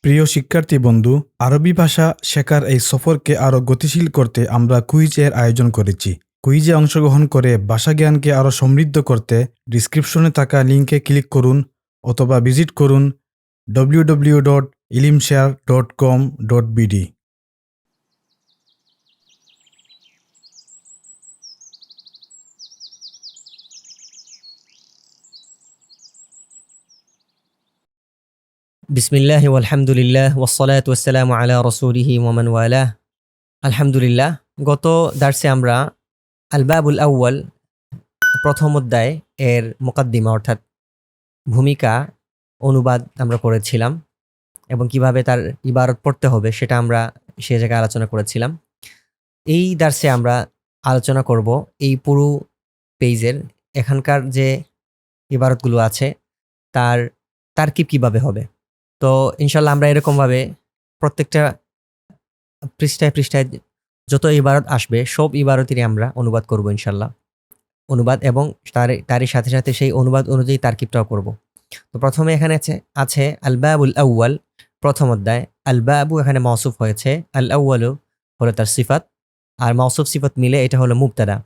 প্রিয় শিক্ষার্থী বন্ধু, আরবি ভাষা শেখার এই সফরকে আরও গতিশীল করতে আমরা কুইজের আয়োজন করেছি। কুইজে অংশগ্রহণ করে ভাষা জ্ঞানকে আরও সমৃদ্ধ করতে ডিসক্রিপশনে থাকা লিঙ্কে ক্লিক করুন অথবা ভিজিট করুন www.ilimshare.com.bd। বিসমিল্লাহি ওয়ালহামদুলিল্লাহ ওয়াসসালাতু ওয়াসসালামু আলা রাসূলিহি ওয়া মান ওয়ালাহ। আলহামদুলিল্লাহ, গত দার্সে আমরা আল-বাবুল আউয়াল প্রথম অধ্যায় এর মুকাদ্দিমা অর্থাৎ ভূমিকা অনুবাদ আমরা করেছিলাম এবং কিভাবে তার ইবারত পড়তে হবে সেটা আমরা সে জায়গায় আলোচনা করেছিলাম। এই দার্সে আমরা আলোচনা করব এই পুরো পেজের এখানকার যে ইবারতগুলো আছে তার তারকিব কিভাবে হবে। তো ইনশাল্লাহ আমরা এরকমভাবে প্রত্যেকটা পৃষ্ঠায় পৃষ্ঠায় যত ইবারত আসবে সব ইবারতেরই আমরা অনুবাদ করব ইনশাল্লাহ। অনুবাদ এবং তারই সাথে সাথে সেই অনুবাদ অনুযায়ী তারকিবটাও করব। তো প্রথমে এখানে আছে আল বাবুল আউয়াল, প্রথম অধ্যায়। আল বাবু এখানে মাউসুফ হয়েছে, আল আউয়ালু হলো তার সিফাত, আর মাউসুফ সিফাত মিলে এটা হলো মুবতাদা।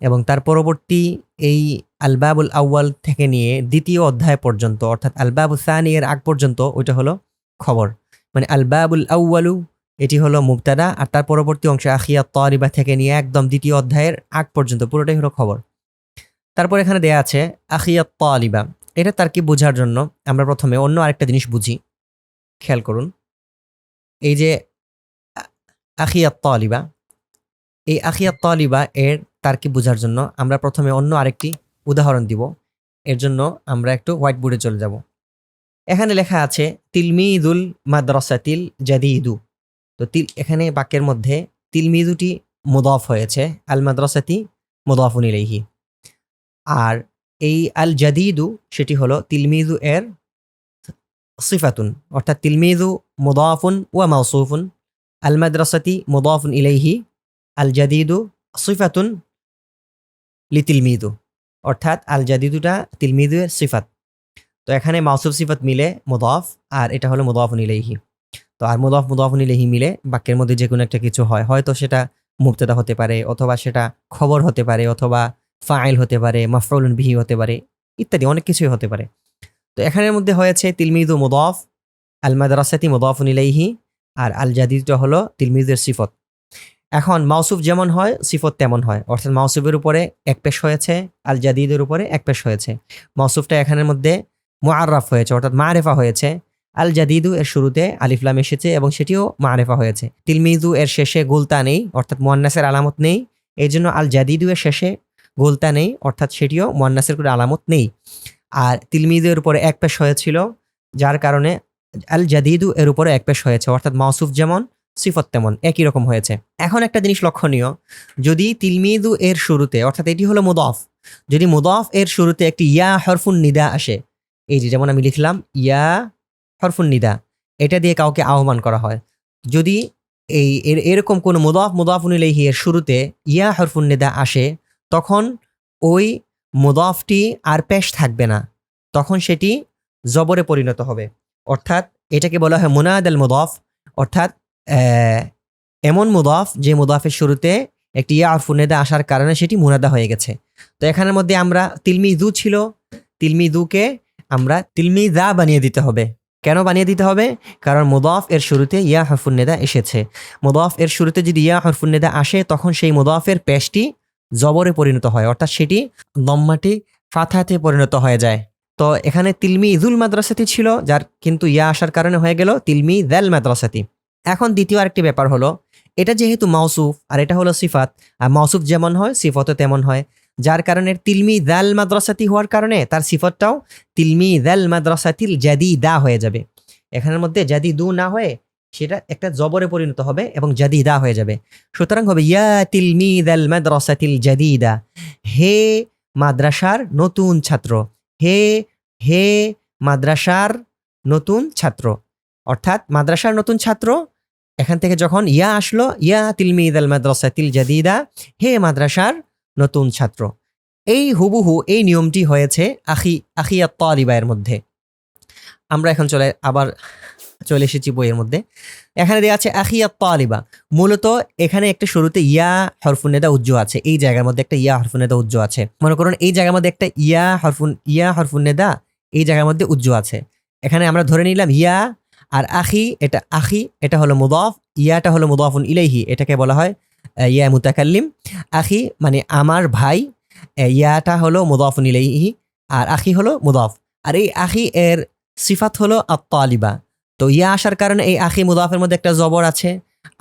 এবং তার পরবর্তী এই আল বাবুল আউয়াল থেকে নিয়ে দ্বিতীয় অধ্যায় পর্যন্ত অর্থাৎ আল বাবু সানি এর আগ পর্যন্ত ওইটা হলো খবর। মানে আল বাবুল আউয়ালু এটি হলো মুবতাদা, আর তার পরবর্তী অংশে আখিয়াত তারিবা থেকে নিয়ে একদম দ্বিতীয় অধ্যায়ের আগ পর্যন্ত পুরোটাই হলো খবর। তারপর এখানে দেয়া আছে আখিয়াত তালিবা। এটা তার কি বোঝার জন্য আমরা প্রথমে অন্য আরেকটা জিনিস বুঝি। খেয়াল করুন, এই যে আখিয়াত তালিবা, এই আখিয়াত তালিবা এর তার কি বোঝার জন্য আমরা প্রথমে অন্য আরেকটি উদাহরণ দিব। এর জন্য আমরা একটু হোয়াইট বোর্ডে চলে যাব। এখানে লেখা আছে তিলমিদুল মাদ্রাসাতিল জাদিদু। তো এখানে বাক্যের মধ্যে তিলমিদুটি মুদাফ হয়েছে, আল মাদ্রাসাতি মুদাফুন ইলাইহি। আর এই আল জাদিদু সেটি হলো তিলমিদু এর সিফাতুন, অর্থাৎ তিলমিদু মুদাফুন ওয়া মাউসুফুন, আল মাদ্রাসাতি মুদাফুন ইলাইহি, আল জাদিদু সিফাতুন লিতিলমিদু, অর্থাৎ আল জাদিদুটা তিলমিদু এর সিফাত। তো এখানে মাউসুফ সিফাত মিলে মুদাফ, আর এটা হলো মুদাফুন ইলাইহি। তো আর মুদাফুন ইলাইহি মিলে বাক্যের মধ্যে যে কোনো একটা কিছু হয়, হয়তো সেটা মুবতাদা হতে পারে, অথবা সেটা খবর হতে পারে, অথবা ফাইল হতে পারে, মাফউলুন বিহি হতে পারে, ইত্যাদি অনেক কিছুই হতে পারে। তো এখানের মধ্যে হয়েছে তিলমিদু মুদাফ, আল মাদ্রাসাতি মুদাফুন ইলাইহি, আর আল জাদিদটা হলো তিলমিদের সিফত। এখন মাউসুফ যেমন হয় সিফত তেমন হয়, অর্থাৎ মাউসুফের উপরে এক পেশ হয়েছে, আল জাদিদের উপরে এক পেশ হয়েছে। মাউসুফটা এখানের মধ্যে মুআররাফ হয়েছে, অর্থাৎ মারেফা হয়েছে। আল জাদিদু এর শুরুতে আলিফ লাম এসেছে এবং সেটিও মারেফা হয়েছে। তিলমিদু এর শেষে গোলতা নেই, অর্থাৎ মুয়ান্নাসের আলামত নেই, এই জন্য আল জাদিদু এর শেষে গোলতা নেই, অর্থাৎ সেটিও মুয়ান্নাসের কোনো আলামত নেই। আর তিলমিদের উপরে এক পেশ হয়েছিল, যার কারণে আল জাদিদু এর উপরে এক পেশ হয়েছে, অর্থাৎ মাউসুফ যেমন সিফত তেমন একই রকম হয়েছে। এখন একটা জিনিস লক্ষণীয়, যদি তিলমিদু এর শুরুতে, অর্থাৎ এটি হলো মুদাফ, যদি মুদাফ এর শুরুতে একটি ইয়া হরফুন নিদা আসে, এই যে যেমন আমি লিখলাম ইয়া হরফুন নিদা, এটা দিয়ে কাউকে আহ্বান করা হয়, যদি এরকম কোনো মুদাফুন ইলাইহি এর শুরুতে ইয়া হরফুন নিদা আসে, তখন ওই মুদাফটি আর পেশ থাকবে না, তখন সেটি জবরে পরিণত হবে। অর্থাৎ এটাকে বলা হয় মুনাদ আল মুদাফ, অর্থাৎ এমন মুদাফ যে মুদাফের শুরুতে একটি ইয়া হরফুন নিদা আসার কারণে সেটি মুনাদা হয়ে গেছে। তো এখানের মধ্যে আমরা তিলমিদু ছিল, তিলমিদুকে আমরা তিলমিদা বানিয়ে দিতে হবে। কেন বানিয়ে দিতে হবে? কারণ মুদাফ এর শুরুতে ইয়া হরফুন নিদা এসেছে। মুদাফ এর শুরুতে যদি ইয়া হরফুন নিদা আসে, তখন সেই মুদাফের পেশটি জবরে পরিণত হয়, অর্থাৎ সেটি দম্মাটি ফাথাতে পরিণত হয়ে যায়। তো এখানে তিলমিদুল মাদ্রাসাতি ছিল, যার কিন্তু ইয়া আসার কারণে হয়ে গেল তিলমিদাল মাদ্রাসাতি। এখন দ্বিতীয় আরেকটি ব্যাপার হলো, এটা যেহেতু মাউসুফ আর এটা হলো সিফাত, আর মাউসুফ যেমন হয় সিফতও তেমন হয়, যার কারণে তিলমিদাল মাদ্রাসাতি হওয়ার কারণে তার সিফতটাও তিলমিদাল মাদ্রাসাতিল জাদিদা হয়ে যাবে। এখানের মধ্যে জাদিদু না হয়ে সেটা একটা জবরে পরিণত হবে এবং জাদিদা হয়ে যাবে। সুতরাং হবে ইয়া তিলমিদাল মাদ্রাসাতিল জাদিদা, হে মাদ্রাসার নতুন ছাত্র, হে হে মাদ্রাসার নতুন ছাত্র, অর্থাৎ মাদ্রাসার নতুন ছাত্র। এখান থেকে যখন ইয়া আসলো, ইয়া তিলমিদাল মাদ্রাসাতিল জাদিদা, হে মাদ্রাসার নতুন ছাত্র। এই হুবহু এই নিয়মটি হয়েছে আখিয়াত তালিবা এর মধ্যে। আমরা এখন চলে আবার চলে এসেছি বইয়ের মধ্যে। এখানে দেওয়া আছে আখি আত-তালিবা। মূলত এখানে একটা শুরুতে ইয়া হরফুন নিদা উজ্জ আছে, এই জায়গার মধ্যে একটা ইয়া হরফুন নিদা উজ্জ আছে। মনে করুন এই জায়গার মধ্যে একটা ইয়া হরফুন নিদা এই জায়গার মধ্যে উজ্জ আছে। এখানে আমরা ধরে নিলাম ইয়া আর আখি এটা হলো মুদাফ, ইয়াটা হলো মুদাফুন ইলাইহি, এটাকে বলা হয় ইয়া মুতাকাল্লিম। আখি মানে আমার ভাই, ইয়াটা হলো মুদাফুন ইলাইহি আর আখি হলো মুদাফ। আর এই আখি এর সিফাত হলো আত-তালিবা। তো ইয়া আসার কারণে এই আখি মুদাফের মধ্যে একটা জবর আছে,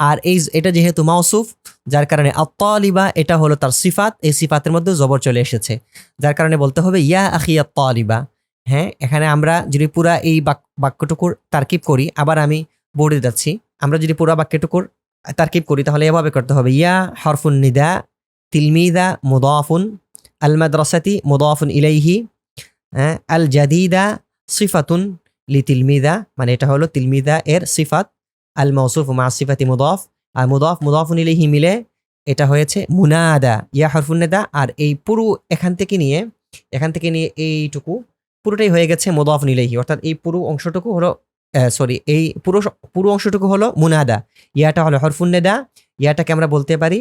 আর এটা যেহেতু মাউসুফ যার কারণে আত-তালিবা এটা হলো তার সিফাত, এই সিফাতের মধ্যে জবর চলে এসেছে, যার কারণে বলতে হবে ইয়া আখি আত-তালিবা। হ্যাঁ, এখানে আমরা যদি পুরা এই বাক্যটুকুর তারকিব করি, আবার আমি বোর্ডে যাচ্ছি, আমরা যদি পুরা বাক্যটুকুর তারকিব করি তাহলে এভাবে করতে হবে ইয়া হরফুন নিদা তিলমিদা মুদাফুন আল মাদ্রাসাতি মুদাফুন ইলাইহি আল জাদিদা সিফাতুন লি তিলমিদা, মানে এটা হলো তিলমিদা এর সিফাত, আল মাউসুফ মা সিফাতি মুদাফ, আর মুদাফুন ইলাইহি মিলে এটা হয়েছে মুনাদা ইয়া হরফুন নিদা। আর এই পুরো এখান থেকে নিয়ে এইটুকু পুরোটাই হয়ে গেছে মুদাফুন ইলাইহি, অর্থাৎ এই পুরো অংশটুকু হলো এই পুরো অংশটুকু হলো মুনাদা। ইয়াটা হলো হরফুন নিদা, ইয়াটাকে আমরা বলতে পারি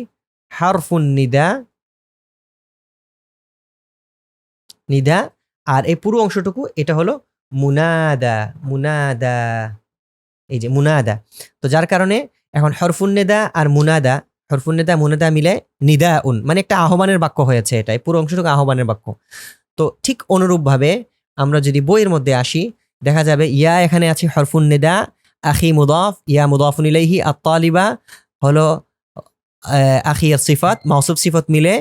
হরফুন নিদা, আর এই পুরো অংশটুকু এটা হলো মুনাদা, এই যে মুনাদা। তো যার কারণে এখন হরফুন নিদা আর মুনাদা মিলে নিদাউন, মানে একটা আহ্বানের বাক্য হয়েছে, এটা পুরো অংশটুকু আহ্বানের বাক্য। তো ঠিক অনুরূপভাবে আমরা যদি বইয়ের মধ্যে আসি, দেখা যাবে ইয়া এখানে আছে হরফুন নিদা, আখি মুদাফ, ইয়া মুদাফুন ইলাইহি, আত-তালিবা হলো আখি এর সিফাত, মাউসুফ সিফাত মিলে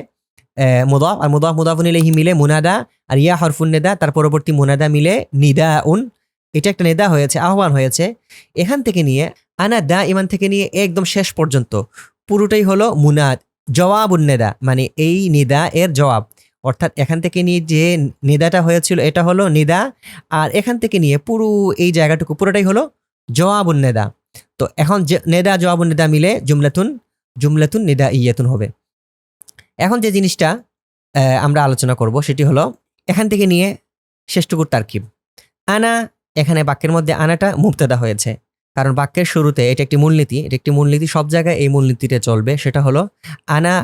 মুদাফ, আর মুদাফুন ইলাইহি মিলে মুনাদা, আর ইয়া হরফুন নিদা তার পরবর্তী মুনাদা মিলে নিদাউন। এটা একটা নিদা হয়েছে, আহ্বান হয়েছে। এখান থেকে নিয়ে আনা দা ইমান থেকে নিয়ে একদম শেষ পর্যন্ত পুরোটাই হলো মুনাদ, জওয়াবুন নিদা, মানে এই নিদা এর জবাব। অর্থাৎ এখান থেকে নিয়ে যে নিদাটা হয়েছিল এটা হলো নিদা, আর এখান থেকে নিয়ে পুরো এই জায়গাটুকু পুরোটাই হলো জওয়াবুন নিদা। তো এখন নেদা জওয়াবুন নিদা মিলে জুমলাতুন নিদা ইয়াতুন হবে। এখন যে জিনিসটা আমরা আলোচনা করব সেটি হলো এখান থেকে নিয়ে শেষটুকুর তারকিব। আনা, এখানে বাক্যের মধ্যে আনাটা মুবতাদা হয়েছে, কারণ বাক্যের শুরুতে এটা একটি মূলনীতি, সব জায়গায় এই মূলনীতিটা চলবে। সেটা হলো আনা,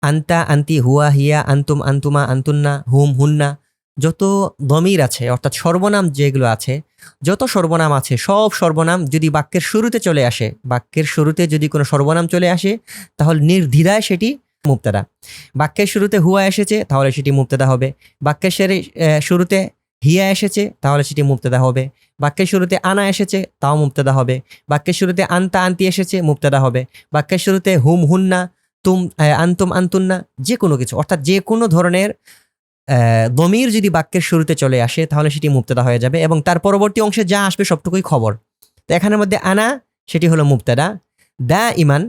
আন্তা, আন্তি, হুয়া, হিয়া, আন্তুম, আন্তুমা, আন্তুন্না, হুম, হুন্না, যত দমির আছে অর্থাৎ সর্বনাম যেগুলো আছে, যত সর্বনাম আছে সব সর্বনাম যদি বাক্যের শুরুতে চলে আসে, বাক্যের শুরুতে যদি কোনো সর্বনাম চলে আসে তাহলে নির্দ্বিধায় সেটি মুবতাদা। বাক্যের শুরুতে হুয়া এসেছে তাহলে সেটি মুবতাদা হবে, বাক্যের শুরুতে হিয়া এসেছে তাহলে সেটি মুবতাদা হবে, বাক্যের শুরুতে আনা এসেছে তাও মুবতাদা হবে, বাক্যের শুরুতে আন্তা, আন্তি এসেছে মুবতাদা হবে, বাক্যের শুরুতে হুম, হুন্না, আন্তুম, আন্তুন্না, যে কোনো কিছু অর্থাৎ যে কোনো ধরনের দমির যদি বাক্যের শুরুতে চলে আসে তাহলে সেটি মুবতাদা হয়ে যাবে, এবং তার পরবর্তী অংশে যা আসবে সবটুকুই খবর। তো এখানের মধ্যে আনা সেটি হলো মুবতাদা, দা ইমান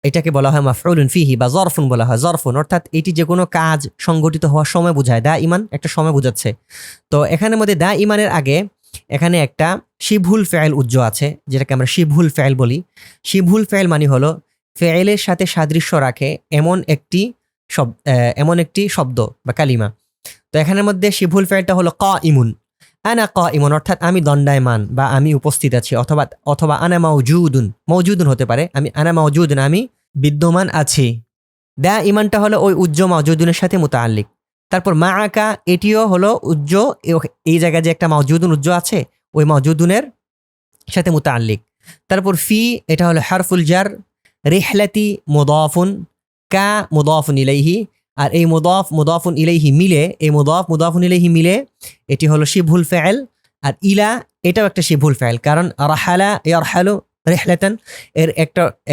এটাকে বলা হয় মাফউলুন ফিহি বা জরফুন বলা হয়, জরফুন অর্থাৎ এটি যে কোনো কাজ সংগঠিত হওয়ার সময় বোঝায়, দা ইমান একটা সময় বোঝাচ্ছে। তো এখানের মধ্যে দা ইমানের আগে এখানে একটা শিবহুল ফেল উজ্জ আছে, যেটাকে আমরা শিবহুল ফেল বলি। শিবহুল ফেল মানে হলো ফেলের সাথে সাদৃশ্য রাখে এমন একটি শব্দ বা কালিমা। তো এখানের মধ্যে শিবহুল ফেলটা হলো কাইমুন, আনা কাইমুন অর্থাৎ আমি দণ্ডায়মান বা আমি উপস্থিত আছি, অথবা আনা মাউজুদুন হতে পারে, আনা মাউজুদুন আমি বিদ্যমান আছি। দা ইমানটা হলো ওই উজ্জ মাউজুদুনের সাথে মুতাআল্লিক। তারপর মা আকা এটিও হলো উজ্জ, এই জায়গায় যে একটা মাউজুদুন উজ্জ আছে ওই মাউজুদুনের সাথে মুতাআল্লিক। তারপর ফি এটা হলো হারফুল জার, রিহলাতি মুদাফুন, কা মুদাফুন ইলাইহি, আর এই মুদাফুন ইলাইহি মিলে মুদাফুন ইলাইহি মিলে এটি হলো শিবহুল ফাইল। আর ইলা এটাও একটা শিবহুল ফাইল, কারণ রাহালা ইয়ারহালু রিহলাতান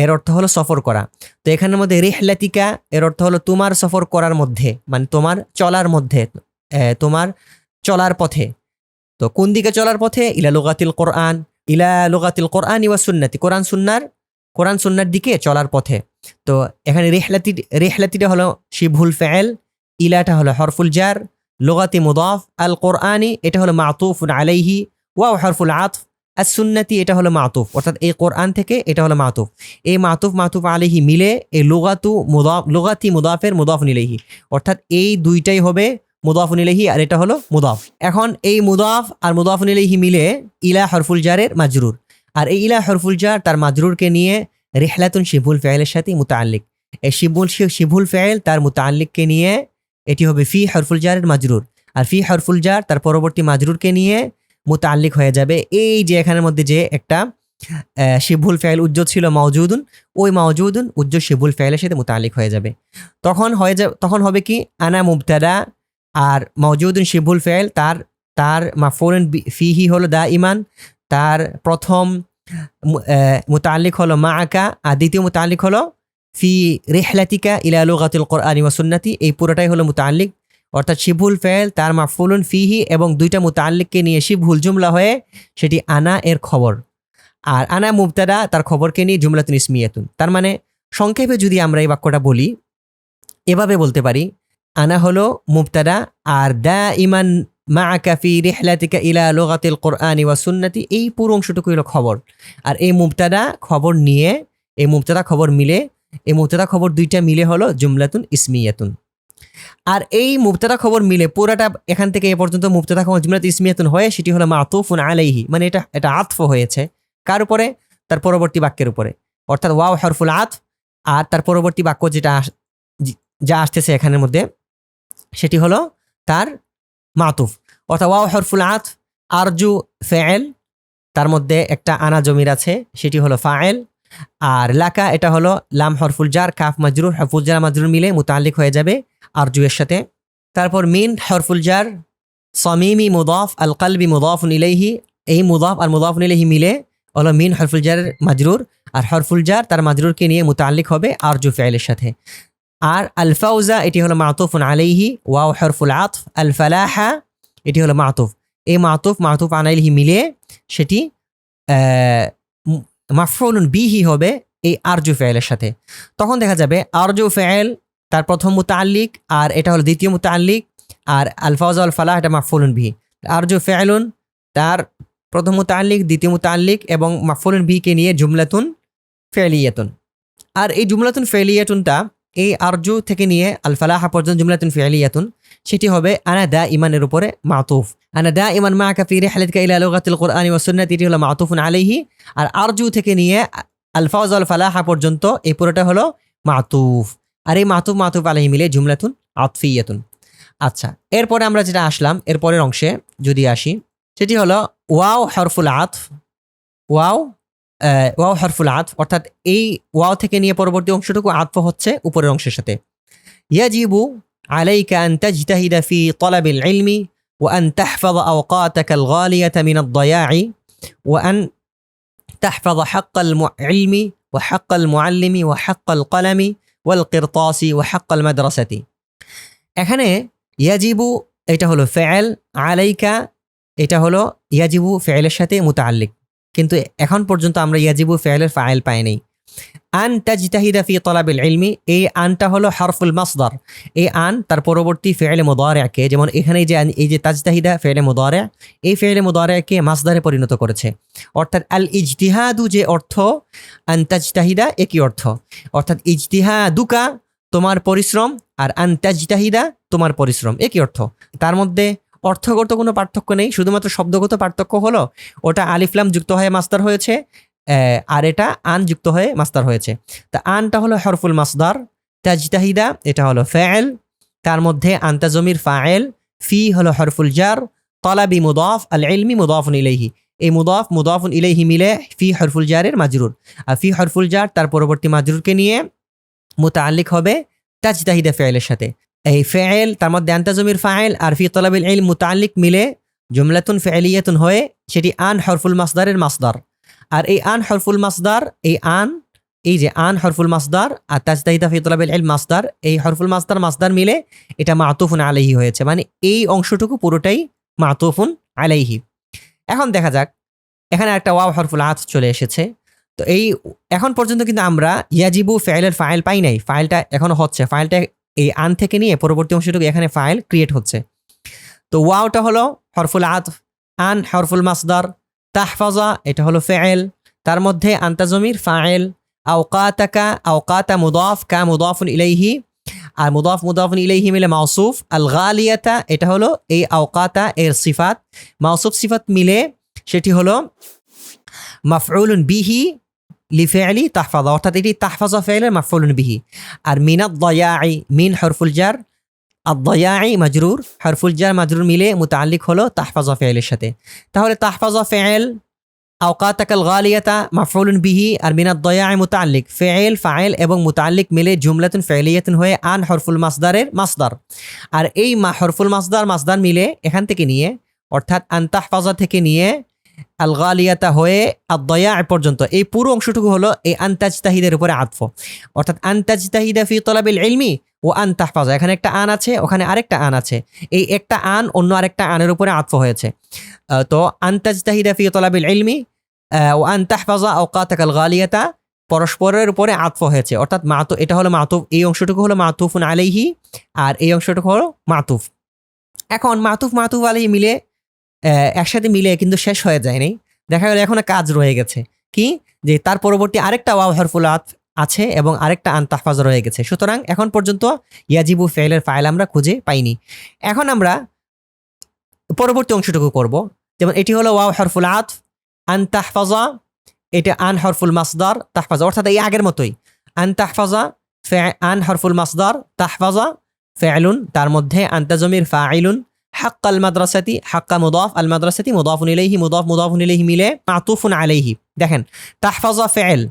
এর অর্থ হলো সফর করা। তো এখানের মধ্যে রিহলাতিকা এর অর্থ হলো তোমার সফর করার মধ্যে, মানে তোমার চলার মধ্যে, তোমার চলার পথে। তো কোন দিকে চলার পথে? ইলা লুগাতিল কোরআন ওয়া সুন্নাতি, কোরআন সুন্নার দিকে চলার পথে। তো এখানে রিহলাতিটা হলো শিবহুল ফাইল, ইলাটা হলো হরফুল জার, লুগাতি মুদাফ, আল কোরআনি এটা হলো মাতুফুন আলাইহি, ওয়া হরফুল আতফ, আর সুন্নতি এটা হলো মাতুফ, অর্থাৎ এই কোরআন থেকে এটা হলো মাতুফ। এই মাতুফ আলাইহি মিলে এই লুগাতি মুদাফের মুদাফুন ইলাইহি, অর্থাৎ এই দুইটাই হবে মুদাফুন ইলাইহি আর এটা হলো মুদাফ। এখন এই মুদাফ আর মুদাফুন ইলাইহি মিলে ইলা হরফুল জারের মাজরুর, আর এই ইলা হরফুল জার তার মাজরুরকে নিয়ে রিহলাতুন শিবহুল ফাইলের সাথে মুতাআল্লিক। এই শিবহুল ফাইল তার মুতাআল্লিককে নিয়ে এটি হবে ফি হরফুল জারের মাজরুর, আর ফি হরফুল জার তার পরবর্তী মাজরুরকে নিয়ে মুতাআল্লিক হয়ে যাবে। এই যে এখানের মধ্যে যে একটা শিবহুল ফাইল উজ্জ্বল ছিল মাওজুদুন, ওই মাওজুদুন উজ্জ্বল শিবহুল ফাইলের সাথে মুতাআল্লিক হয়ে যাবে। তখন হবে কি আনা মুবতাদা আর মাওজুদুন শিবহুল ফাইল তার মাফউলুন ফিহি হলো দাইমান, তার প্রথম মুতাআল্লিক হলো মাআকা, আর দ্বিতীয় মুতাআল্লিক হলো ফি রিহলাতিকা ইলা লুগাতিল কুরআনি ওয়া সুন্নতি। এই পুরোটাই হলো মুতাআল্লিক, অর্থাৎ শিবহুল ফাইল তার মাফউলুন ফিহি এবং দুইটা মুতাআল্লিককে নিয়ে শিবহুল জুমলা হয়ে সেটি আনা এর খবর, আর আনা মুবতাদা তার খবরকে নিয়ে জুমলাতুন ইসমিয়াতুন। তার মানে সংক্ষেপে যদি আমরা এই বাক্যটা বলি, এভাবে বলতে পারি আনা হলো মুবতাদা আর দাইমান মাআকা ফি রিহলাতিকা ইলা লুগাতিল কুরআনি ওয়া সুন্নতি, এই পুরো অংশটুকু হলো খবর। আর এই মুবতাদা খবর নিয়ে এই মুবতাদা খবর মিলে এই মুবতাদা খবর দুইটা মিলে হলো জুমলাতুন ইসমিয়াতুন। আর এই মুবতাদা খবর মিলে পুরাটা এখান থেকে এ পর্যন্ত মুবতাদা খবর জুমলাতুন ইসমিয়াতুন হয়ে সেটি হলো মাতুফুন আলাইহি, মানে এটা আতফ হয়েছে কার উপরে? তার পরবর্তী বাক্যের উপরে, অর্থাৎ ওয়াও হরফুল আতফ, আর তার পরবর্তী বাক্য যা আসতেছে এখানের মধ্যে সেটি হলো তার মাতুফ, অর্থাৎ ওয়াও হরফুল আতফ আরজু ফাইল, তার মধ্যে একটা আনা জমির আছে সেটি হলো ফাইল, আর লাকা এটা হলো লাম হরফুল জার কাফ মাজরুর হরফুল জার মাজরুর মিলে মুতাআল্লিক হয়ে যাবে আরজু এর সাথে। তারপর মিন হরফুল জার সামিমি মুদাফ আল কলবি মুদাফুন ইলাইহি, এই মুদাফ আর মুদাফুন ইলাইহি মিলে হলো মিন হরফুল জার মাজরুর, আর হরফুল জার তার মাজরুরকে নিয়ে মুতাআল্লিক হবে আরজু ফাইলের সাথে। আর আল ফাউজা এটি হলো মাতুফুন আলাইহি, ওয়াও হরফুল আতফ, আল ফালাহা এটি হলো মাতুফ, এই মাতুফ আলাইহি মিলে সেটি মাফউলুন বিহি হবে এই আরজু ফাইলের সাথে। তখন দেখা যাবে আরজু ফাইল তার প্রথম মুতাআল্লিক আর এটা হলো দ্বিতীয় মুতাআল্লিক, আর আল ফাউজা আল ফালাহ এটা মাফউলুন বিহি। আরজু ফাইলুন তার প্রথম মুতাআল্লিক, দ্বিতীয় মুতাআল্লিক এবং মাফউলুন বিহিকে নিয়ে জুমলাতুন ফাইলিয়াতুন। আর এই জুমলাতুন ফাইলিয়াতুনটা এই আরজু থেকে নিয়ে আল ফালাহা পর্যন্ত জুমলাতুন ফাইলিয়াতুন, সেটি হবে আনা দাইমানের উপরে মাতুফ। আনা দাইমান মাআকা ফি রিহলাতিকা ইলা লুগাতিল কুরআনি ওয়া সুন্নতি এটি হলো মাতুফুন আলাইহি, আর আরজু থেকে নিয়ে আল ফাউজ আল ফালাহা পর্যন্ত এই পুরোটা হলো মাতুফ, আর এই মাতুফ আলাইহি মিলে জুমলাতুন আতফিয়াতুন। আচ্ছা, এরপরে আমরা যেটা আসলাম এরপরের অংশে যদি আসি, সেটি হলো ওয়াও হরফুল আতফ। ওয়াও হরফুল আতফ, অর্থাৎ এই ওয়াও থেকে নিয়ে পরবর্তী অংশটুকু আতফ হচ্ছে উপরের অংশের সাথে। ইয়াজিবু আলাইকা আন তাজতাহিদা ফি তালাবিল ইলমি ওয়া আন তাহফাযা আওকাতাকাল গালিয়াতা মিনাদ দায়া'i ওয়া আন তাহফাযা হাক্কাল ইলমি ওয়া হাক্কাল মুআল্লিমি ওয়া হাক্কাল কলামি ওয়াল কিরতাসি ওয়া হাক্কাল মাদ্রাসাতি। এখানে ইয়াজিবু এটা হলো ফাইল, আলাইকা এটা হলো ইয়াজিবু ফাইলের সাথে মুতাআল্লিক, কিন্তু এখন পর্যন্ত আমরা ইয়াজিবু ফাইলের ফাইল পাই নাই। আন তাজতাহিদা ফি তালাবিল ইলমি, এই আনটা হলো হরফুল মাসদার, এই আন তার পরবর্তী ফি'লে মুদারি'কে, যেমন এখানে এই যে তাজতাহিদা ফি'লে মুদারি', এই ফি'লে মুদারি'কে মাসদারে পরিণত করেছে, অর্থাৎ আল ইজতিহাদু যে অর্থ আন তাজতাহিদা একই অর্থ, অর্থাৎ ইজতিহাদুকা তোমার পরিশ্রম আর আন তাজতাহিদা তোমার পরিশ্রম একই অর্থ। তার মধ্যে অর্থগত কোনো পার্থক্য নেই, শুধুমাত্র শব্দগত পার্থক্য হলো ওটা আলিফলাম যুক্ত হয়ে মাসদার হয়েছে, আর এটা আন যুক্ত হয়ে মাসদার হয়েছে। তা আনটা হলো হরফুল মাসদার, তাজতাহিদা এটা হলো ফাইল, তার মধ্যে আনতা জমির ফাইল, ফি হলো হরফুল জার, তালাবি মুদাফ, আল ইলমি মুদাফুন ইলাইহি, এই মুদাফুন ইলাইহি মিলে ফি হরফুল জারের মাজরুর, আর ফি হরফুল জার তার পরবর্তী মাজরুরকে নিয়ে মুতাআল্লিক হবে তাজতাহিদা ফাইলের সাথে। এই ফাইল তার মধ্যে আনতা জমির ফাইল আর ফি তালাবিল ইলম মুতাআল্লিক মিলে জুমলাতুন ফাইলিয়াতুন হয়ে সেটি আন হরফুল মাসদারের মাসদার। আর এই আন হরফুল মাসদার, এই যে আন হরফুল মাসদার আর তাজতাহিদা ফি তালাবিল ইলম মাসদার, এই হরফুল মাসদার মিলে এটা মাতুফুন আলাইহি হয়েছে, মানে এই অংশটুকু পুরোটাই মাতুফুন আলাইহি। এখন দেখা যাক, এখানে একটা ওয়াও হরফুল আতফ চলে এসেছে। তো এই এখন পর্যন্ত কিন্তু আমরা ইয়াজিবু ফাইলের ফাইল পাই নাই, ফাইলটা এখনো হচ্ছে, ফাইলটা এই আন থেকে নিয়ে পরবর্তী অংশটুকু এখানে ফাইল ক্রিয়েট হচ্ছে। তো ওয়াওটা হলো হরফুল আতফ, আন হরফুল মাসদার, তাহফাজা এটা হলো ফাইল, তার মধ্যে আনতা জমির ফাইল, আওকাতাকা আওকাতা মুদাফ কা মুদাফুন ইলাইহি, আর মুদাফ মুদাফুন ইলাইহি মিলে মাউসুফ, আল গালিয়াতা এটা হলো এই আওকাতা এর সিফাত, মাউসুফ সিফাত মিলে সেটি হলো মাফউলুন বিহি লিফিআলি তাহফাজা, অর্থাৎ এটি তাহফাজা ফি'লের মাফউলুন বিহি। আর মিনাদ দায়াই, মিন হরফুল জার, আদ-দায়াই মাজরুর, হরফুল জার মাজরুর মিলে মুতাআল্লিক হলো তাহফাজা ফি'লের সাথে। তাহলে তাহফাজা ফি'ল, আওকাতাকাল গালিয়াতা মাফউলুন বিহি, আর মিনাদ দায়াই মুতাআল্লিক, ফি'ল ফাইল এবং মুতাআল্লিক মিলে জুমলাতুন ফি'লিয়াতুন হয়ে আন হরফুল মাসদারের মাসদার। আর এই হরফুল মাসদার মিলে এখান থেকে নিয়ে, অর্থাৎ আন তাহফাজা থেকে নিয়ে আল গালিয়াতা হয়ে আদ-দায়া পর্যন্ত এই পুরো অংশটুকু হলো এই আন তাজতাহিদের উপরে আতফ, অর্থাৎ আন তাজতাহিদা ফি তলাবিল ইলমি ও আন তাহফাজা, এখানে একটা আন আছে, ওখানে আরেকটা আন আছে, এই একটা আন অন্য আরেকটা আনের উপরে আতফ হয়েছে। তো আন তাজতাহিদা ফি তলাবিল ইলমি ও আন তাহফাজা আওকাতাকাল গালিয়াতা পরস্পরের উপরে আতফ হয়েছে, অর্থাৎ এটা হলো মাতুফ, এই অংশটুকু হলো মাতুফুন আলাইহি আর এই অংশটুকু হলো মাতুফ। এখন মাতুফ আলাইহি মিলে একসাথে মিলে কিন্তু শেষ হয়ে যায়নি, দেখা গেল এখন কাজ রয়ে গেছে কি, যে তার পরবর্তী আরেকটা ওয়াও হরফুল আতফ আছে এবং আরেকটা আন তাহফাজা রয়ে গেছে। সুতরাং এখন পর্যন্ত ইয়াজিবু ফি'লের ফাইল আমরা খুঁজে পাইনি। এখন আমরা পরবর্তী অংশটুকু করব, যেমন এটি হলো ওয়াও হরফুল আতফ, আন তাহফাজা এটা আন হরফুল মাসদার, তাহফাজা অর্থাৎ এই আগের মতোই, আন তাহফাজা আন হরফুল মাসদার, তাহফাজা ফি'লুন, তার মধ্যে আনতা জমির ফাইলুন, হাক্কাল মাদ্রাসাতি, হাক্কা মুদাফ, আল মাদ্রাসাতি মুদাফুন ইলাইহি, মুদাফুন ইলাইহি মিলে মাতুফুন আলাইহি। দেখেন তাহফাজা ফি'ল,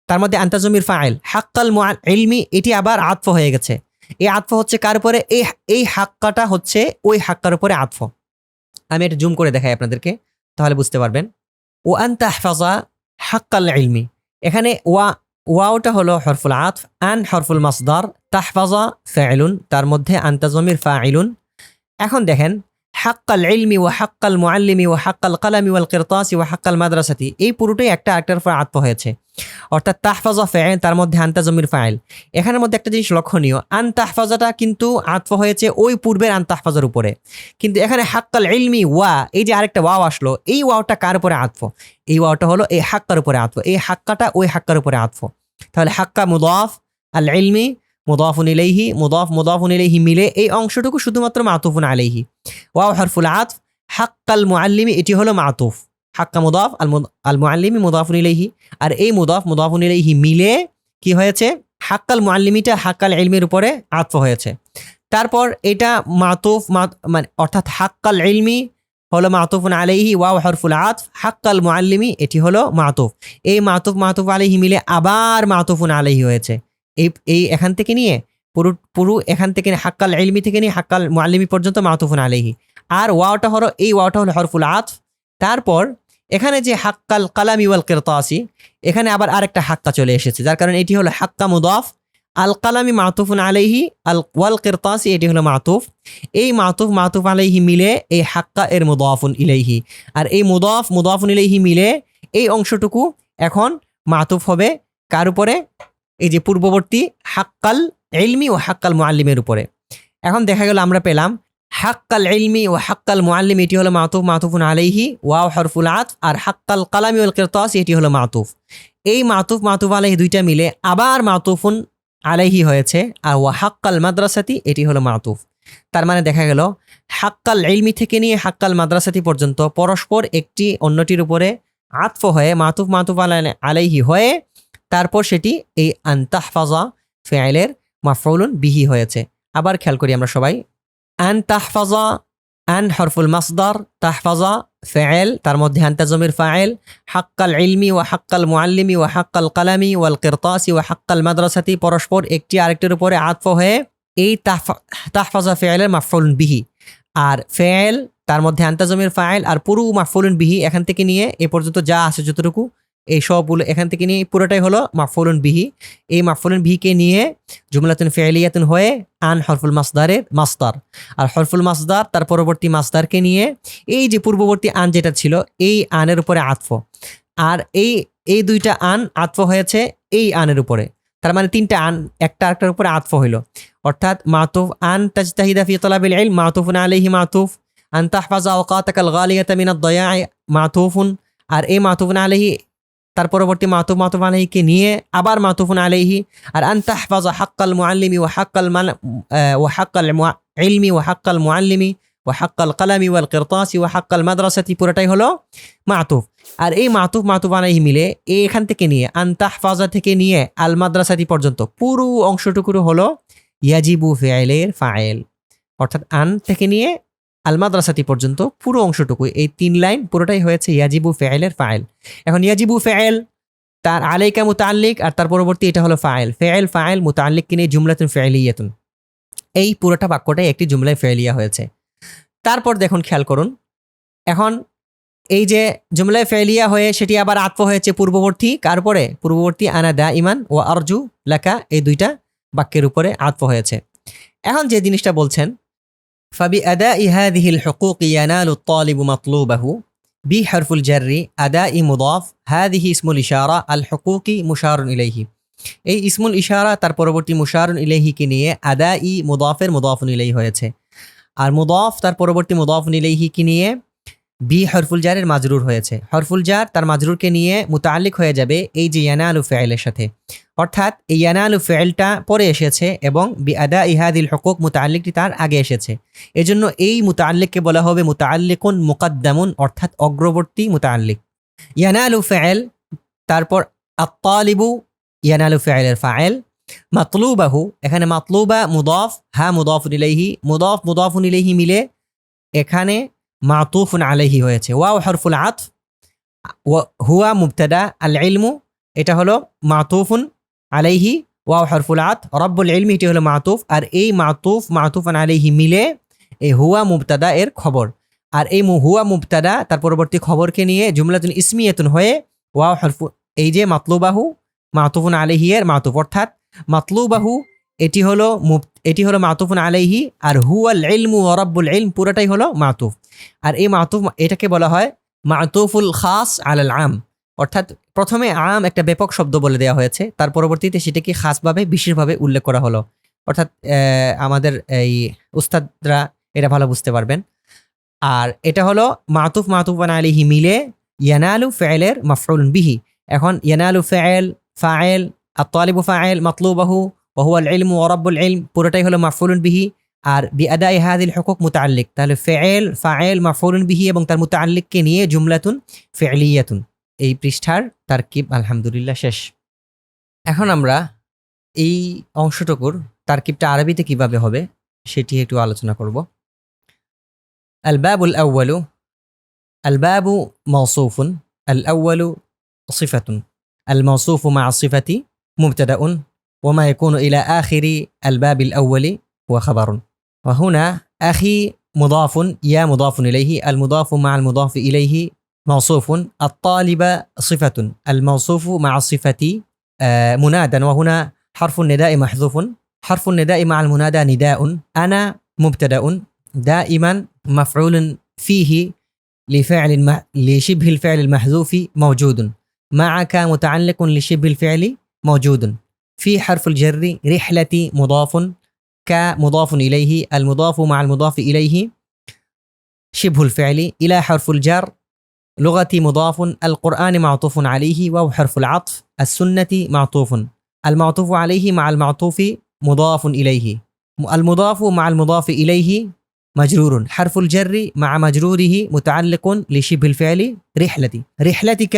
তার মধ্যে আনতা জমির ফাইল, হাক্কাল ইলমি এটি আবার আতফ হয়ে গেছে। এই আতফ হচ্ছে কার উপরে, এই হাক্কাটা হচ্ছে ওই হাক্কার উপরে আতফ। আমি এটা জুম করে দেখাই আপনাদেরকে, তাহলে বুঝতে পারবেন। ও আন তাহফাজা হাক্কাল ইলমি, এখানে ওয়াওটা হলো হরফুল আতফ, আন হরফুল মাসদার, তাহফাজা ফি'লুন, তার মধ্যে আনতা জমির ফাইলুন। এখন দেখেন হাক্কাল ইলমি ওয়া হাক্কাল মুআল্লিমি ওয়া হাক্কাল কালামি ওয়াল কিরতাসি ওয়া হাক্কাল মাদ্রাসাতি, এই পুরোটাই একটা আরেকটার উপর আতফ হয়েছে, অর্থাৎ তাহফাজা ফি'ল, তার মধ্যে আনতা জমির ফাইল। এখানের মধ্যে একটা জিনিস লক্ষণীয়, আন তাহফাজাটা কিন্তু আতফ হয়েছে ওই পূর্বের আন তাহফাজার উপরে, কিন্তু এখানে হাক্কাল ইলমি ওয়া, এই যে আরেকটা ওয়াও আসলো, এই ওয়াওটা কার উপরে আতফ, এই ওয়াওটা হলো এই হাক্কার উপরে আতফ, এই হাক্কাটা ওই হাক্কার উপরে আতফ। তাহলে হাক্কা মুদাফ, আল ইলমি মুদাফুন ইলাইহি, মুদাফুন ইলাইহি মিলে এই অংশটুকু শুধুমাত্র মাতুফুন আলাইহি। ওয়াও হরফুল আতফ, হাক্কাল মুআল্লিমি এটি হলো মাতুফ, হাক্কা মুদাফ, আল মুআল্লিমি মুদাফুন ইলাইহি, আর এই মুদাফুন ইলাইহি মিলে কি হয়েছে, হাক্কাল মুআল্লিমিটা হাক্কাল ইলমির উপরে আতফ হয়েছে। তারপর এটা মাতুফ মানে অর্থাৎ হাক্কাল ইলমি হলো মাতুফুন আলাইহি, ওয়াও হরফুল আতফ, হাক্কাল মুআল্লিমি এটি হলো মাতুফ, এই মাতুফ আলাইহি মিলে আবার মাতুফুন আলাইহি হয়েছে। এই এখান থেকে নিয়ে পুরো এখান থেকে হাক্কাল ইলমি থেকে নিয়ে হাক্কাল মুআল্লিমি পর্যন্ত মাতুফুন আলাইহি। আর ওয়াওটা হলো হরফুল আতফ। তারপর এখানে যে হাক্কাল কালামি ওয়াল কিরতাসি, এখানে আবার আরেকটা হাক্কা চলে এসেছে, যার কারণে এটি হলো হাক্কা মুদাফ, আল কালামি মাতুফুন আলাইহি, আল ওয়াল কিরতাসি এটি হলো মাতুফ। এই মাতুফ আলাইহি মিলে এই হাক্কা এর মুদাফুন ইলাইহি, আর এই মুদাফুন ইলাইহি মিলে এই অংশটুকু এখন মাতুফ হবে কার উপরে, এই যে পূর্ববর্তী হাক্কাল ইলমি ও হাক্কাল মুআল্লিমের উপরে। এখন দেখা গেল আমরা পেলাম হাক্কাল ইলমি ও হাক্কাল মুআল্লিম এটি হলো মাতুফুন আলাইহি, ওয়াও হরফুল আতফ, আর হাক্কাল কালামি ওয়াল কিরতাস এটি হলো মাতুফ। এই মাতুফ আলাইহি দুইটা মিলে আবার মাতুফুন আলাইহি হয়েছে, আর ওয়া হাক্কাল মাদ্রাসাতি এটি হলো মাতুফ। তার মানে দেখা গেল হাক্কাল ইলমি থেকে নিয়ে হাক্কাল মাদ্রাসাতি পর্যন্ত পরস্পর একটি অন্যটির উপরে আতফ হয়ে মাতুফ আলাইহি হয়ে তারপর সেটি এই আন তাহফাজা ফি'লের মাফউলুন বিহি হয়েছে। আবার খেয়াল করি আমরা সবাই, আন তাহফাজা, আন হরফুল মাসদার, তাহফাজা ফি'ল, তার মধ্যে আনতা জমির ফাইল, হাক্কাল ইলমি ওয়া হাক্কাল মুআল্লিমি ওয়া হাক্কাল কালামি ওয়াল কিরতাসি ওয়া হাক্কাল মাদ্রাসাতি পরস্পর একটি আরেকটির উপরে আতফ হয়ে এই তাহফাজা ফি'লের মাফউলুন বিহি। আর ফি'ল, তার মধ্যে আনতা জমির ফাইল, আর পুরো মাফউলুন বিহি এখান থেকে নিয়ে এ পর্যন্ত যা আছে যতটুকু এই সবগুলো এখান থেকে নিয়ে পুরোটাই হলো মাফউলুন বিহি। এই মাফউলুন বিহিকে নিয়ে জুমলাতুন ফি'লিয়াতুন হয়ে আন হরফুল মাসদারের মাসদার, আর হরফুল মাসদার তার পরবর্তী মাসদারকে নিয়ে এই যে পূর্ববর্তী আন যেটা ছিল এই আনের উপরে আতফ, আর এই দুইটা আন আতফ হয়েছে এই আনের উপরে, তার মানে তিনটা আন একটা আরেকটার উপরে আতফ হইল, অর্থাৎ মাতুফ আন তাজতাহিদা ফি তলাবিল ইলম মাতুফুন আলাইহি মাতুফ, আন তাহফাজা আওকাতাকাল গালিয়াতা মিনাদ দায়াই মাতুফুন, আর এই মাতুফুন আলাইহি তার পরবর্তী মাতুফ মাতুফ আলাইহিকে নিয়ে আবার মাতুফুন আলাইহি। আর আন তাহফাযা হাক্কাল মুআল্লিমি ওয়া হাক্কাল ইলমি ওয়া হাক্কাল মুআল্লিমি ওয়া হাক্কাল কালামি ওয়াল কিরতাসি ওয়া হাক্কাল মাদ্রাসাতি, পুরোটাই হলো মাতুফ। আর এই মাতুফ মাতুফ আলাইহি মিলে এখান থেকে নিয়ে আন তাহফাযা থেকে নিয়ে আল মাদ্রাসাতি পর্যন্ত পুরো অংশটুকু হলো ইয়াজিবু ফি'লের ফাইল। অর্থাৎ আন থেকে নিয়ে আল মাদ্রাসাতি পর্যন্ত পুরো অংশটুকু, এই 3 লাইন পুরোটাই হয়েছে ইয়াজিবু ফি'লের ফাইল। এখন ইয়াজিবু ফি'ল তার আলাইকা মুতাআল্লিক, আর তার পরবর্তী এটা হলো ফাইল। ফাইল মুতাআল্লিককে নিয়ে জুমলাতুন ফি'লিয়াতুন, এই পুরোটা বাক্যটাই একটি জুমলায় ফি'লিয়া হয়েছে। তারপর দেখুন, খেয়াল করুন, এখন এই যে জুমলায় ফি'লিয়া হয়ে সেটি আবার আতফ হয়েছে পূর্ববর্তী কার উপরে? পূর্ববর্তী আনা দাইমান ওয়া আরজু লাকা, এই দুইটা বাক্যের উপরে আতফ হয়েছে। এখন যে জিনিসটা বলছেন, فبأداء هذه الحقوق ينال الطالب مطلوبه بحرف الجر أداء مضاف هذه اسم الإشارة الحقوق مشار إليه। এই ইসমুল ইশারা তার পরবর্তী মুশারুন ইলাইহি কে নিয়ে আদাই মুদাফের মুদাফুন ইলাইহি হয়েছে, আর মুদাফ তার পরবর্তী মুদাফুন ইলাইহি কে নিয়ে বি হরফুল জারের মাজরুর হয়েছে। হরফুল জার তার মাজরুরকে নিয়ে মুতাআল্লিক হয়ে যাবে এই যে ইয়ানালু ফি'লের সাথে, অর্থাৎ এই ইয়ানালু ফি'লটা পরে এসেছে এবং বি আদা ইহাদিল হুকুক মুতাআল্লিকটি তার আগে এসেছে। এজন্য এই মুতাআল্লিককে বলা হবে মুতাআল্লিকুন মুকাদ্দামুন, অর্থাৎ অগ্রবর্তী মুতাআল্লিক। ইয়ানালু ফি'ল, তারপর আত-তালিবু ইয়ানালু ফি'লের ফাইল, মাতলুবাহু এখানে মাতলুবা মুদাফ, হা মুদাফুন ইলাইহি, মুদাফ মুদাফুন ইলাইহি মিলে এখানে মাতুফুন আলাইহি হয়েছে। ওয়াও হরফুল আতফ, হুয়া মুবতাদা, আল ইলমু এটা হলো মাতুফুন আলাইহি, ওয়াও হরফুল আতফ, রব্বুল ইলমি এটি হলো মাতুফ। আর এই মাতুফুন আলাইহি মিলে এই হুয়া মুবতাদা এর খবর, আর এই হুয়া মুবতাদা তার পরবর্তী খবরকে নিয়ে জুমলাতুন ইসমিয়াতুন হয়ে ওয়াও হরফু, এই যে মাতলুবাহু মাতুফুন আলাইহি এর মাতুফ, অর্থাৎ মাতলুবাহু এটি হলো মাতুফুন আলাইহি, আর হুয়াল ইলমু ওয়া রব্বুল ইলম পুরোটাই হলো মাতুফ। আর এই মাতুফ এটাকে বলা হয় মাতুফুল খাস আলাল আম, অর্থাৎ প্রথমে আম একটা ব্যাপক শব্দ বলে দেওয়া হয়েছে, তার পরবর্তীতে সেটাকে খাসভাবে বিশেষভাবে উল্লেখ করা হলো। অর্থাৎ আমাদের এই উস্তাদরা এটা ভালো বুঝতে পারবেন। আর এটা হলো মাতুফুন আলাইহি মিলে ইয়ানালু ফি'লের মাফউলুন বিহি। এখন ইয়ানালু ফাইল আত-তালিবু ফাইল, মাতলুবাহু ওয়া হুয়াল ইলমু ওয়া রব্বুল ইলম পুরোটাই হলো মাফউলুন বিহি, আর বিআদাই হাযিল হুকুক মুতাআল্লিক, তাহলে ফাইল মাফউলুন বিহি এবং তার মুতাআল্লিককে নিয়ে জুমলাতুন ফি'লিয়াতুন। এই পৃষ্ঠার তারকিব আলহামদুলিল্লাহ শেষ। এখন আমরা এই অংশটুকুর তারকিবটা আরবিতে কিভাবে হবে সেটি একটু আলোচনা করব। আল বাবুল আউয়ালু, আল বাবু মাওসুফুন, আল আউয়ালু সিফাতুন, আল মাওসুফু মা সিফাতি মুবতাদাউন ওয়া মা ইয়াকুনু ইলা আখিরি আল বাবিল আউয়ালি ওয়া খাবারুন। ওয়া হুনা আখি মুদাফুন ইয়া মুদাফুন ইলাইহি, আল মুদাফু মা আল মুদাফি ইলাইহি موصوف، الطالب صفة، الموصوف مع الصفة منادا، وهنا حرف النداء محذوف، حرف النداء مع المنادى نداء، أنا مبتدأ دائما مفعول فيه لشبه الفعل المحذوف موجود، معك متعلق لشبه الفعل موجود، في حرف الجر رحلة مضاف كمضاف إليه، المضاف مع المضاف إليه شبه الفعل، إلى حرف الجر لغة مضاف، القرآن معطوف عليه وهو حرف العطف، السنة معطوف، المعطوف عليه مع المعطوف مضاف إليه، المضاف مع المضاف إليه مجرور، حرف الجر مع مجروره متعلق لشبه الفعل رحلتك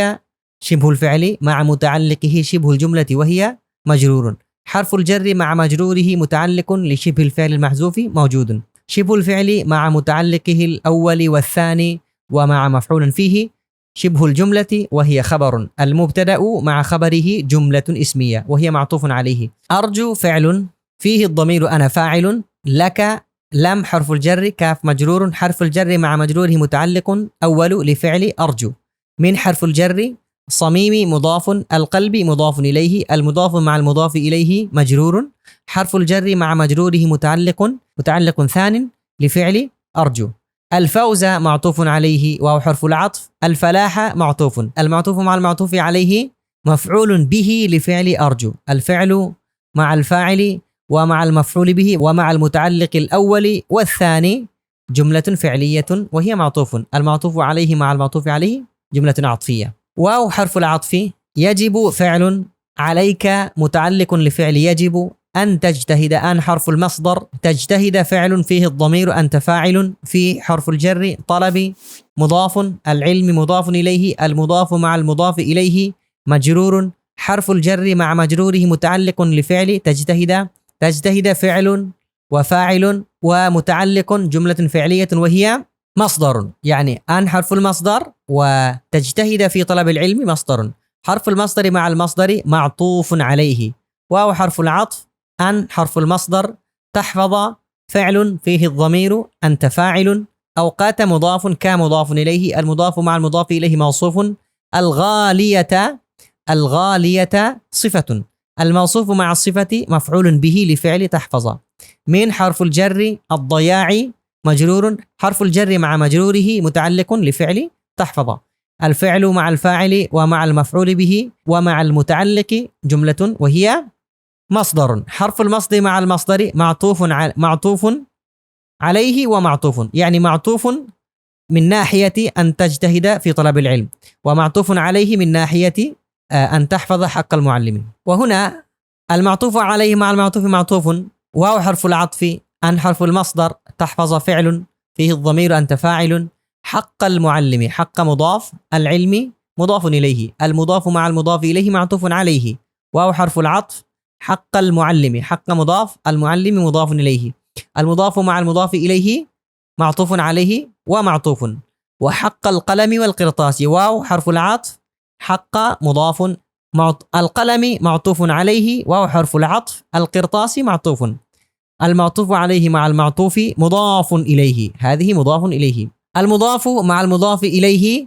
شبه الفعل مع متعلقه شبه الجملة وهي مجرور، حرف الجر مع مجروره متعلق لشبه الفعل المحذوف موجود، شبه الفعل مع متعلقه الأول والثاني ومع مفعول فيه شبه الجملة وهي خبر، المبتدأ مع خبره جملة اسمية وهي معطوف عليه، أرجو فعل فيه الضمير أنا فاعل، لك لم حرف الجر، كاف مجرور، حرف الجر مع مجروره متعلق أول لفعل أرجو، من حرف الجر صميم مضاف، القلب مضاف إليه، المضاف مع المضاف إليه مجرور، حرف الجر مع مجروره متعلق ثان لفعل أرجو، الفوز معطوف عليه وهو حرف العطف، الفلاح معطوف، المعطوف مع المعطوف عليه مفعول به لفعل أرجو، الفعل مع الفاعل ومع المفعول به ومع المتعلق الأول والثاني جملة فعلية وهي معطوف، المعطوف عليه مع المعطوف عليه جملة عطفية، واو حرف العطف يجب فعل، عليك متعلق لفعل يجب، أن تجتهد أن حرف المصدر، تجتهد فعل فيه الضمير، أنت فاعل، في حرف الجر، طلب مضاف، العلم مضاف إليه، المضاف مع المضاف إليه مجرور، حرف الجر مع مجروره متعلق لفعل تجتهد، تجتهد فعل وفاعل ومتعلق جملة فعلية وهي مصدر، يعني أن حرف المصدر وتجتهد في طلب العلم مصدر، حرف المصدر مع المصدر معطوف عليه، واو حرف العطف، أن حرف المصدر، تحفظ فعل فيه الضمير، أنت فاعل، أوقات مضاف كمضاف إليه، المضاف مع المضاف إليه موصوف، الغالية، الغالية صفة، الموصوف مع الصفة مفعول به لفعل تحفظ، من حرف الجر، الضياع مجرور، حرف الجر مع مجروره متعلق لفعل تحفظ، الفعل مع الفاعل ومع المفعول به ومع المتعلق جملة وهي مصدر، حرف المصدر مع المصدر معطوف عليه ومعطوف، يعني معطوف من ناحية أن تجتهد في طلب العلم، ومعطوف عليه من ناحية أن تحفظ حق المعلم. وهنا المعطوف عليه مع المعطوف معطوف، واو حرف العطف، أن حرف المصدر، تحفظ فعل فيه الضمير، أنت فاعل، حق المعلم، حق مضاف، العلم مضاف إليه، المضاف مع المضاف إليه معطوف عليه، واو حرف العطف، حق المعلم، حق مضاف، المعلم مضاف إليه، المضاف مع المضاف إليه معطوف عليه ومعطوف، وحق القلم والقرطاس، واو حرف العطف، حق مضاف، القلم معطوف عليه، واو حرف العطف، القرطاس معطوف، المعطوف عليه مع المعطوف مضاف إليه، هذه مضاف إليه، المضاف مع المضاف إليه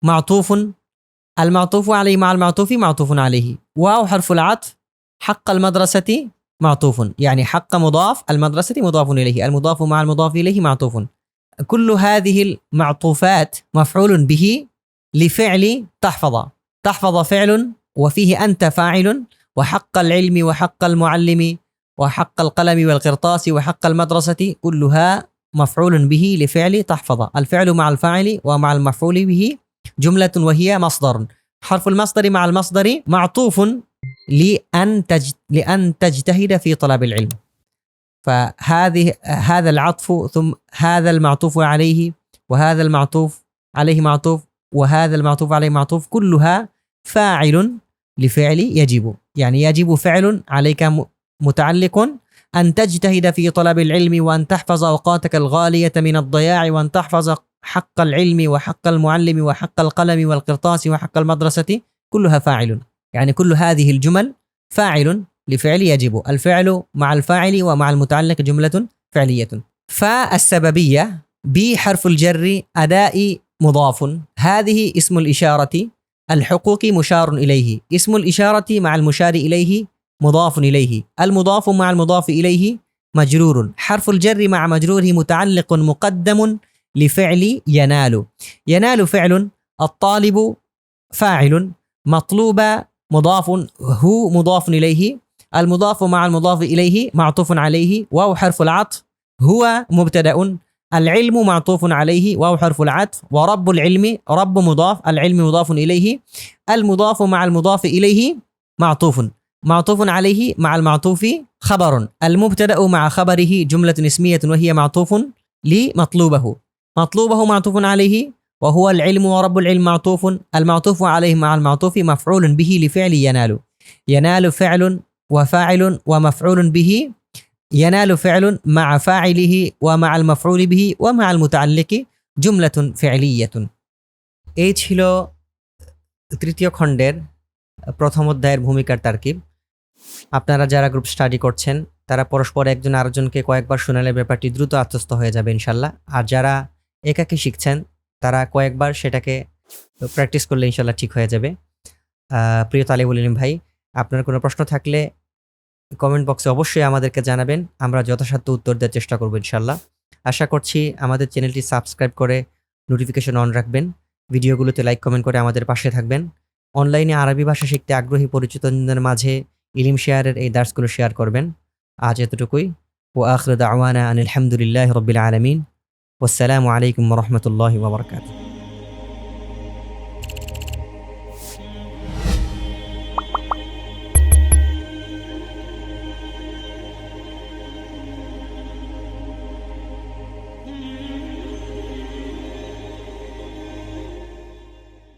معطوف، المعطوف عليه مع المعطوف معطوف عليه، واو حرف العطف، حق المدرسة معطوف، يعني حق مضاف، المدرسة مضاف إليه، المضاف مع المضاف إليه معطوف، كل هذه المعطوفات مفعول به لفعل تحفظ، تحفظ فعل وفيه أنت فاعل، وحق العلم وحق المعلم وحق القلم والقرطاس وحق المدرسة كلها مفعول به لفعل تحفظ، الفعل مع الفاعل ومع المفعول به جملة وهي مصدر، حرف المصدر مع المصدر معطوف لأن تجتهد في طلب العلم، هذا العطف ثم هذا المعطوف عليه وهذا المعطوف عليه معطوف وهذا المعطوف عليه معطوف كلها فاعل لفعل يجب، يعني يجب فعل عليك متعلق أن تجتهد في طلب العلم، وأن تحفظ أوقاتك الغالية من الضياع، وأن تحفظ حق العلم وحق المعلم وحق القلم والقرطاس وحق المدرسة كلها فاعل، يعني كل هذه الجمل فاعل لفعل يجب، الفعل مع الفاعل ومع المتعلق جملة فعلية. فالسببية بحرف الجر أداء مضاف، هذه اسم الإشارة، الحقوق مشار إليه، اسم الإشارة مع المشار إليه مضاف إليه، المضاف مع المضاف إليه مجرور، حرف الجر مع مجروره متعلق مقدم لفعل ينال، ينال فعل، الطالب فاعل، مطلوب مضاف، هو مضاف إليه، المضاف مع المضاف إليه معطوف عليه، واو حرف العطف، هو مبتدأ، العلم معطوف عليه، واو حرف العطف، ورب العلم، رب مضاف، العلم مضاف إليه، المضاف مع المضاف إليه معطوف، معطوف عليه مع المعطوف خبر، المبتدأ مع خبره جملة اسمية وهي معطوف لمطلوبه، مطلوبه معطوف عليه وهو العلم، ورب العلم معطوف، المعطوف عليه مع المعطوف مفعول به لفعل ينال، ينال فعل وفاعل ومفعول به، ينال فعل مع فاعله ومع المفعول به ومع المتعلق جملة فعلية। এই ছিল তৃতীয় খণ্ডের প্রথম অধ্যায়ের ভূমিকার তারকিব। আপনারা যারা গ্রুপ স্টাডি করছেন তারা পরস্পর একজন আরেকজনকে কয়েকবার শোনালে ব্যাপারটি দ্রুত আত্মস্থ হয়ে যাবে ইনশাল্লাহ। আর যারা একাকী শিখছেন তারা কয়েকবার সেটাকে প্র্যাকটিস করলে ইনশাল্লাহ ঠিক হয়ে যাবে। প্রিয় তালিবুল ইলম ভাই, আপনার কোনো প্রশ্ন থাকলে কমেন্ট বক্সে অবশ্যই আমাদেরকে জানাবেন, আমরা যথাসাধ্য উত্তর দেওয়ার চেষ্টা করব ইনশাল্লাহ। আশা করছি আমাদের চ্যানেলটি সাবস্ক্রাইব করে নোটিফিকেশন অন রাখবেন, ভিডিওগুলোতে লাইক কমেন্ট করে আমাদের পাশে থাকবেন। অনলাইনে আরবি ভাষা শিখতে আগ্রহী পরিচিতজনদের মাঝে ইলম শেয়ারের এই দার্সগুলো শেয়ার করবেন। আজ এতটুকুই। ওয়া আখিরু দাওয়ানা আনিল হামদুলিল্লাহি রাব্বিল আলামিন। ওয়াসসালামু আলাইকুম ওয়া রাহমাতুল্লাহি ওয়া বারাকাতুহু।